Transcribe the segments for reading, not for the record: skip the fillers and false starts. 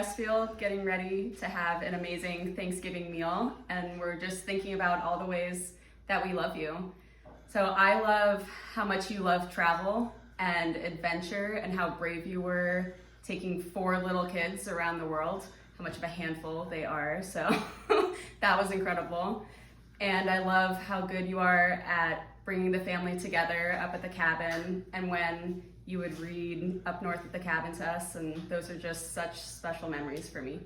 Westfield getting ready to have an amazing Thanksgiving meal, and we're just thinking about all the ways that we love you. So I love how much you love travel and adventure and how brave you were taking 4 little kids around the world, how much of a handful they are. So that was incredible. And I love how good you are at bringing the family together up at the cabin, and when you would read up north at the cabin to us, and those are just such special memories for me.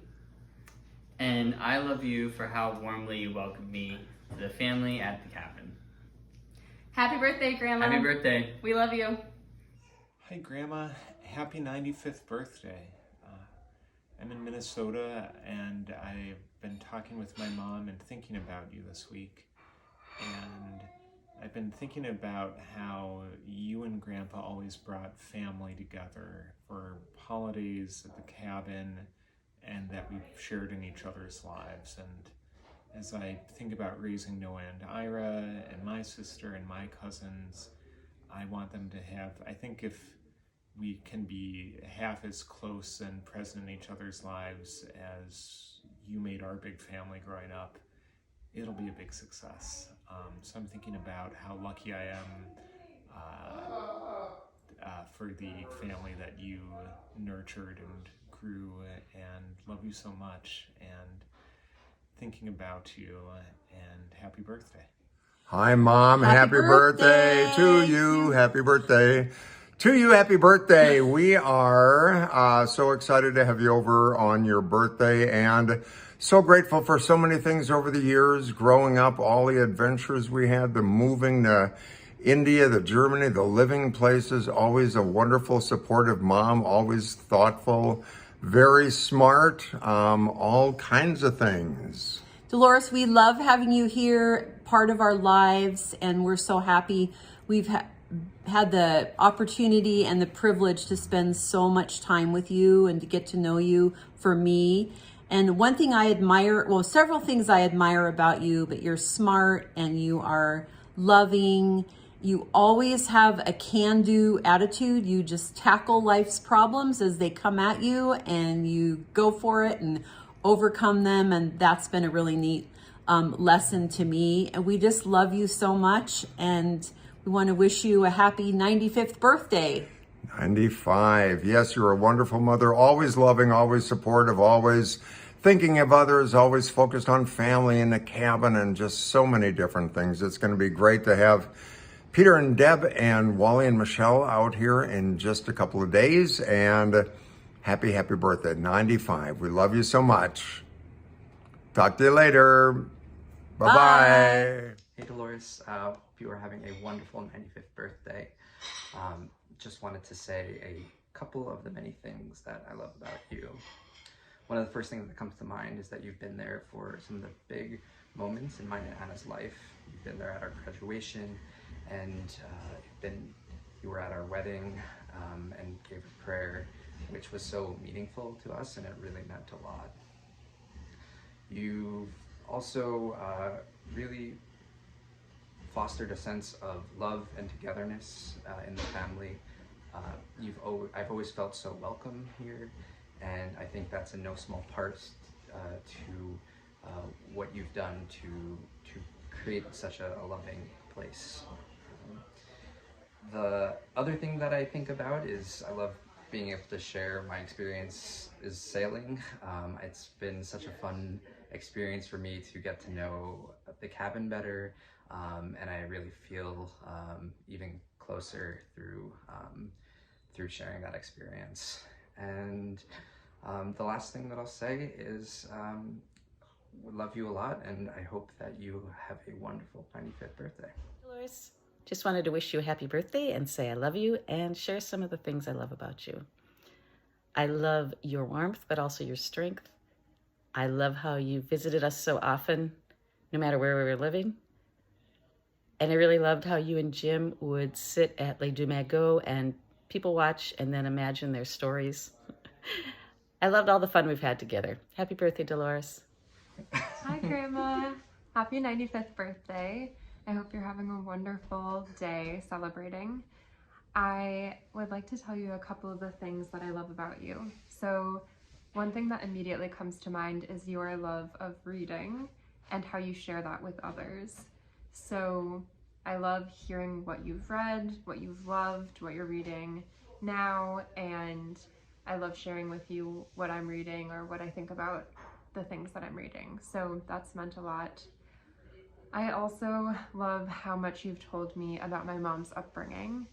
And I love you for how warmly you welcomed me to the family at the cabin. Happy birthday, Grandma. Happy birthday. We love you. Hi, Grandma. Happy 95th birthday. I'm in Minnesota, and I've been talking with my mom and thinking about you this week. And I've been thinking about how you and Grandpa always brought family together for holidays at the cabin, and that we've shared in each other's lives. And as I think about raising Noah and Ira and my sister and my cousins, I want them to have, I think if we can be half as close and present in each other's lives as you made our big family growing up, it'll be a big success. So I'm thinking about how lucky I am for the family that you nurtured and grew, and love you so much, and thinking about you, and happy birthday. Hi, Mom. Happy birthday to you. Happy birthday to you. Happy birthday. We are so excited to have you over on your birthday, and so grateful for so many things over the years, growing up, all the adventures we had, the moving to India, the Germany, the living places, always a wonderful, supportive mom, always thoughtful, very smart, all kinds of things. Dolores, we love having you here, part of our lives, and we're so happy we've had the opportunity and the privilege to spend so much time with you and to get to know you for me. And one thing I admire, well, several things I admire about you, but you're smart and you are loving. You always have a can-do attitude. You just tackle life's problems as they come at you, and you go for it and overcome them. And that's been a really neat lesson to me. And we just love you so much. And we want to wish you a happy 95th birthday. 95. Yes, you're a wonderful mother, always loving, always supportive, always thinking of others, always focused on family in the cabin, and just so many different things. It's going to be great to have Peter and Deb and Wally and Michelle out here in just a couple of days. And happy birthday, 95. We love you so much. Talk to you later. Bye-bye. Bye. Hey Dolores, hope you are having a wonderful 95th birthday. Just wanted to say a couple of the many things that I love about you. One of the first things that comes to mind is that you've been there for some of the big moments in mine and Anna's life. You've been there at our graduation, and you were at our wedding and gave a prayer, which was so meaningful to us, and it really meant a lot. You've also really fostered a sense of love and togetherness in the family. I've always felt so welcome here, and I think that's in no small part to what you've done to create such a loving place. The other thing that I think about is I love being able to share my experience is sailing. It's been such a fun experience for me to get to know the cabin better, and I really feel even closer through sharing that experience. And the last thing that I'll say is we love you a lot, and I hope that you have a wonderful 95th birthday. Dolores, just wanted to wish you a happy birthday and say I love you and share some of the things I love about you. I love your warmth, but also your strength. I love how you visited us so often, no matter where we were living. And I really loved how you and Jim would sit at Les Deux Magots and people watch and then imagine their stories. I loved all the fun we've had together. Happy birthday, Dolores. Hi, Grandma. Happy 95th birthday. I hope you're having a wonderful day celebrating. I would like to tell you a couple of the things that I love about you. So one thing that immediately comes to mind is your love of reading and how you share that with others. So I love hearing what you've read, what you've loved, what you're reading now, and I love sharing with you what I'm reading or what I think about the things that I'm reading. So that's meant a lot. I also love how much you've told me about my mom's upbringing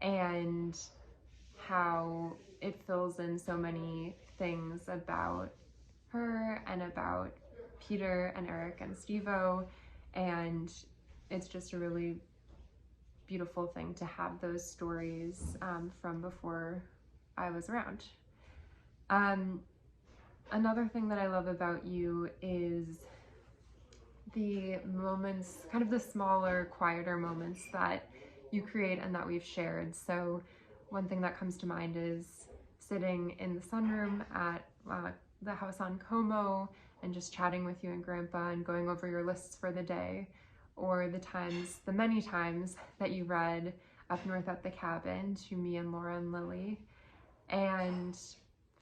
and how it fills in so many things about her and about Peter and Eric and Steve-O, and it's just a really beautiful thing to have those stories from before I was around. Another thing that I love about you is the moments, kind of the smaller, quieter moments that you create and that we've shared. So one thing that comes to mind is sitting in the sunroom at the house on Como and just chatting with you and Grandpa and going over your lists for the day, or the many times that you read Up North at the Cabin to me and Laura and Lily. And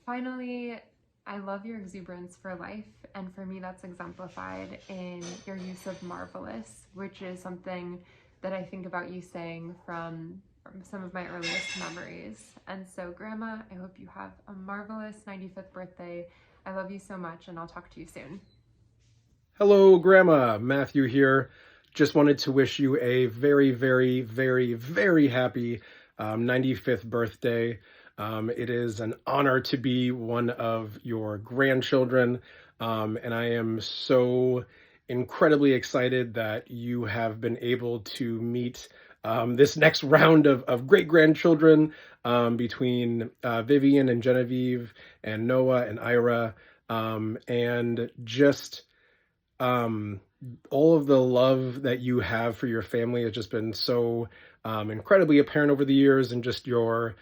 finally, I love your exuberance for life, and for me that's exemplified in your use of marvelous, which is something that I think about you saying from some of my earliest memories. And so Grandma, I hope you have a marvelous 95th birthday. I love you so much, and I'll talk to you soon. Hello, Grandma. Matthew here. Just wanted to wish you a very, very, very, very happy 95th birthday. It is an honor to be one of your grandchildren, and I am so incredibly excited that you have been able to meet this next round of great-grandchildren between Vivian and Genevieve and Noah and Ira, and just all of the love that you have for your family has just been so incredibly apparent over the years, and just your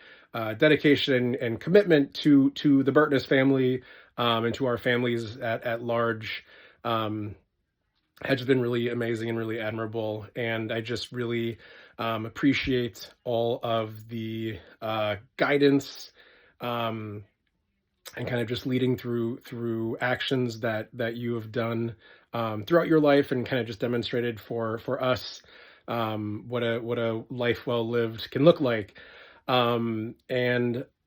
dedication and commitment to the Burtness family and to our families at large has been really amazing and really admirable. And I just really appreciate all of the guidance and kind of just leading through actions that you have done throughout your life, and kind of just demonstrated for us what a life well lived can look like. And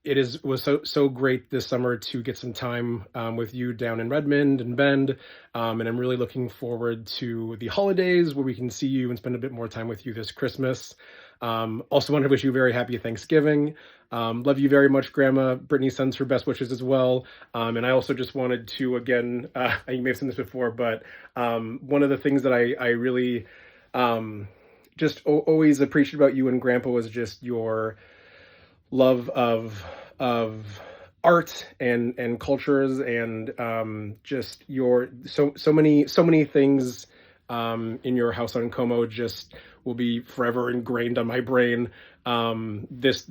it was so great this summer to get some time with you down in Redmond and Bend, and I'm really looking forward to the holidays where we can see you and spend a bit more time with you this Christmas. Also want to wish you a very happy Thanksgiving. Love you very much, Grandma. Brittany sends her best wishes as well. And I also just wanted to, again, you may have seen this before, but one of the things that I really just always appreciate about you and Grandpa was just your love of art and cultures, and just your so many things in your house on Como just will be forever ingrained on my brain. This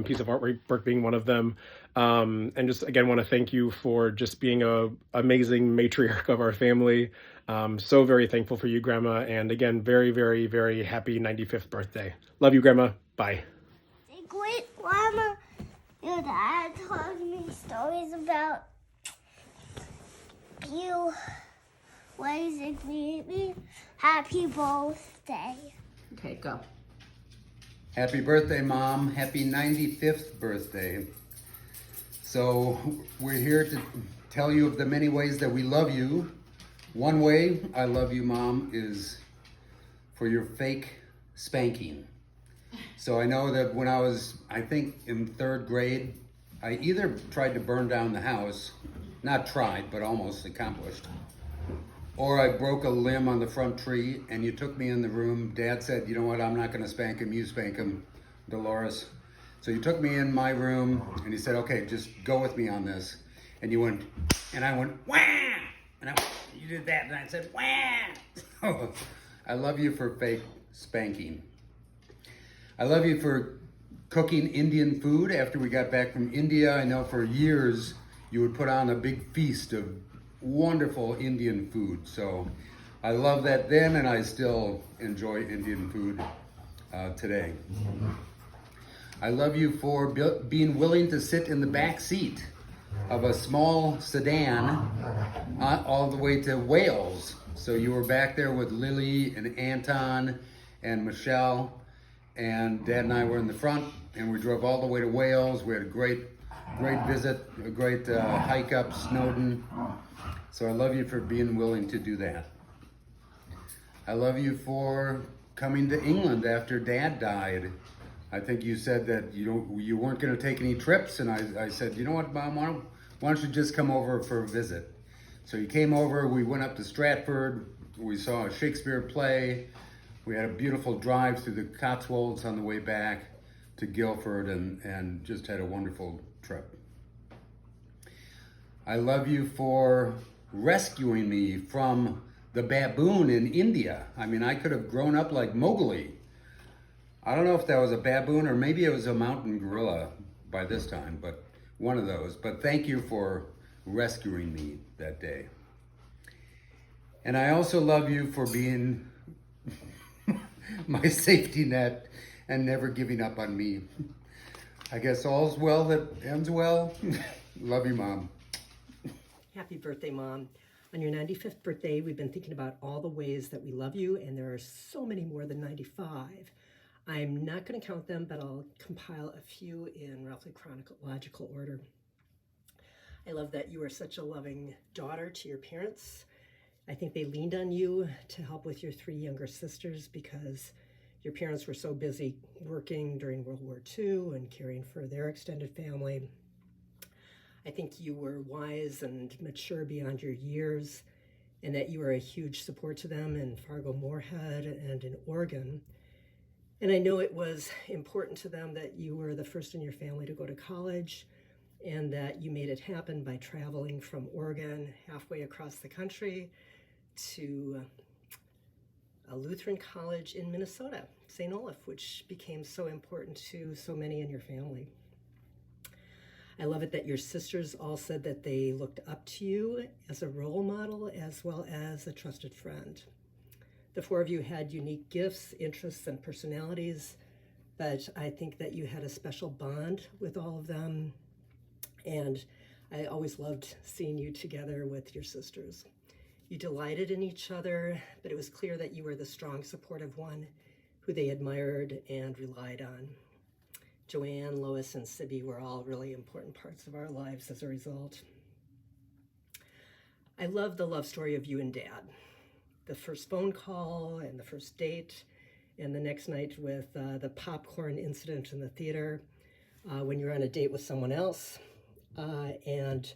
piece of artwork being one of them, and just again want to thank you for just being a amazing matriarch of our family. So very thankful for you, Grandma, and again, very, very, very happy 95th birthday. Love you, Grandma. Bye. Great Grandma, your dad told me stories about you raising me. Happy birthday. Okay, go. Happy birthday, Mom. Happy 95th birthday. So we're here to tell you of the many ways that we love you. One way I love you, Mom, is for your fake spanking. So I know that when I was, I think, in 3rd grade, I either tried to burn down the house, not tried, but almost accomplished, or I broke a limb on the front tree and you took me in the room. Dad said, you know what, I'm not gonna spank him, you spank him, Dolores. So you took me in my room and he said, okay, just go with me on this. And you went, and I went, wah! And you did that and I said, wah! I love you for fake spanking. I love you for cooking Indian food after we got back from India. I know for years you would put on a big feast of wonderful Indian food. So I love that then, and I still enjoy Indian food today. I love you for being willing to sit in the back seat of a small sedan all the way to Wales. So you were back there with Lily and Anton and Michelle, and Dad and I were in the front, and we drove all the way to Wales. We had a great visit, a great hike up Snowdon. So I love you for being willing to do that. I love you for coming to England after Dad died. I think you said that you weren't going to take any trips, and I said, you know what, Mom, why don't you just come over for a visit? So you came over, we went up to Stratford, we saw a Shakespeare play, we had a beautiful drive through the Cotswolds on the way back to Guildford, and just had a wonderful trip. I love you for rescuing me from the baboon in India. I mean, I could have grown up like Mowgli. I don't know if that was a baboon or maybe it was a mountain gorilla by this time, but one of those. But thank you for rescuing me that day. And I also love you for being my safety net and never giving up on me. I guess all's well that ends well. Love you, Mom. Happy birthday, Mom. On your 95th birthday, we've been thinking about all the ways that we love you, and there are so many more than 95. I'm not going to count them, but I'll compile a few in roughly chronological order. I love that you are such a loving daughter to your parents. I think they leaned on you to help with your 3 younger sisters because your parents were so busy working during World War II and caring for their extended family. I think you were wise and mature beyond your years, and that you were a huge support to them in Fargo-Moorhead and in Oregon. And I know it was important to them that you were the first in your family to go to college, and that you made it happen by traveling from Oregon halfway across the country to a Lutheran college in Minnesota, St. Olaf, which became so important to so many in your family. I love it that your sisters all said that they looked up to you as a role model as well as a trusted friend. The 4 of you had unique gifts, interests, and personalities, but I think that you had a special bond with all of them, and I always loved seeing you together with your sisters. You delighted in each other, but it was clear that you were the strong, supportive one who they admired and relied on. Joanne, Lois, and Sibby were all really important parts of our lives as a result. I love the love story of you and Dad. The first phone call and the first date, and the next night with the popcorn incident in the theater, when you're on a date with someone else, and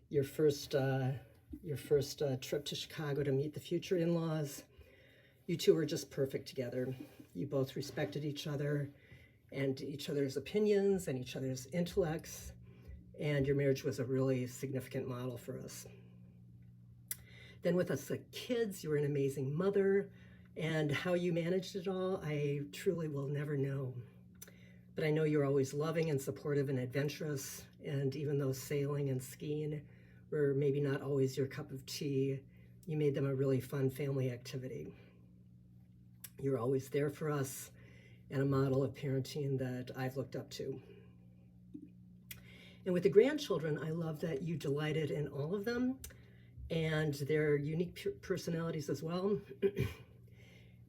your first trip to Chicago to meet the future in-laws. You two were just perfect together. You both respected each other and each other's opinions and each other's intellects, and your marriage was a really significant model for us. Then with us, the kids, you were an amazing mother, and how you managed it all, I truly will never know. But I know you're always loving and supportive and adventurous, and even though sailing and skiing were maybe not always your cup of tea, you made them a really fun family activity. You're always there for us, and a model of parenting that I've looked up to. And with the grandchildren, I love that you delighted in all of them and their unique personalities as well.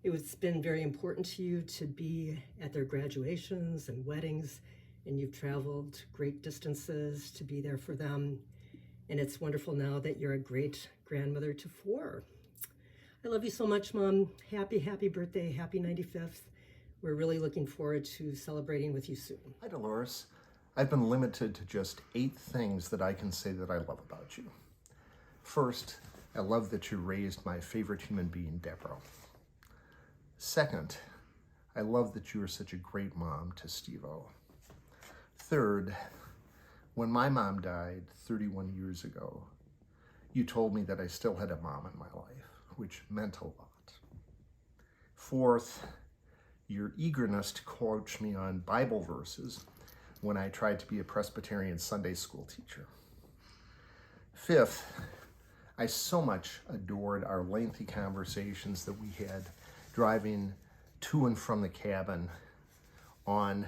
It's been very important to you to be at their graduations and weddings, and you've traveled great distances to be there for them. And it's wonderful now that you're a great grandmother to 4. I love you so much, Mom. Happy, happy birthday. Happy 95th. We're really looking forward to celebrating with you soon. Hi, Dolores. I've been limited to just 8 things that I can say that I love about you. First, I love that you raised my favorite human being, Deborah. Second, I love that you are such a great mom to Steve-O. Third, when my mom died 31 years ago, you told me that I still had a mom in my life, which meant a lot. Fourth, your eagerness to coach me on Bible verses when I tried to be a Presbyterian Sunday school teacher. Fifth, I so much adored our lengthy conversations that we had driving to and from the cabin on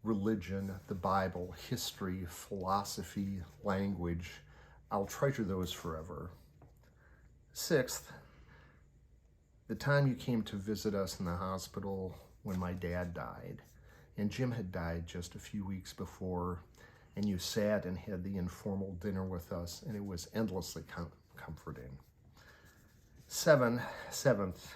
religion, the Bible, history, philosophy, language. I'll treasure those forever. Sixth, the time you came to visit us in the hospital when my dad died, and Jim had died just a few weeks before, and you sat and had the informal dinner with us, and it was endlessly comforting. Seventh,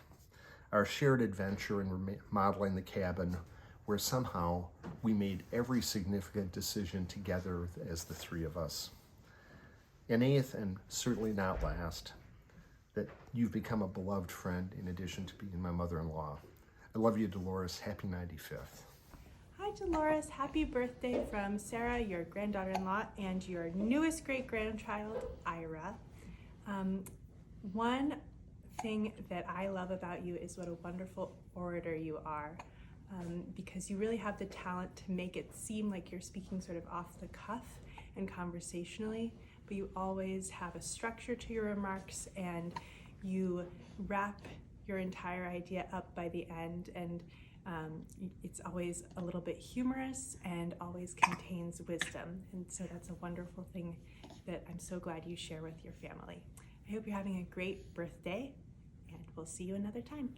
our shared adventure in remodeling the cabin, where somehow we made every significant decision together as the three of us. And eighth, and certainly not last, that you've become a beloved friend in addition to being my mother-in-law. I love you, Dolores. Happy 95th. Hi, Dolores. Happy birthday from Sarah, your granddaughter-in-law, and your newest great-grandchild, Ira. One thing that I love about you is what a wonderful orator you are, because you really have the talent to make it seem like you're speaking sort of off the cuff and conversationally, but you always have a structure to your remarks, and you wrap your entire idea up by the end, and it's always a little bit humorous and always contains wisdom. And so that's a wonderful thing that I'm so glad you share with your family. I hope you're having a great birthday, and we'll see you another time.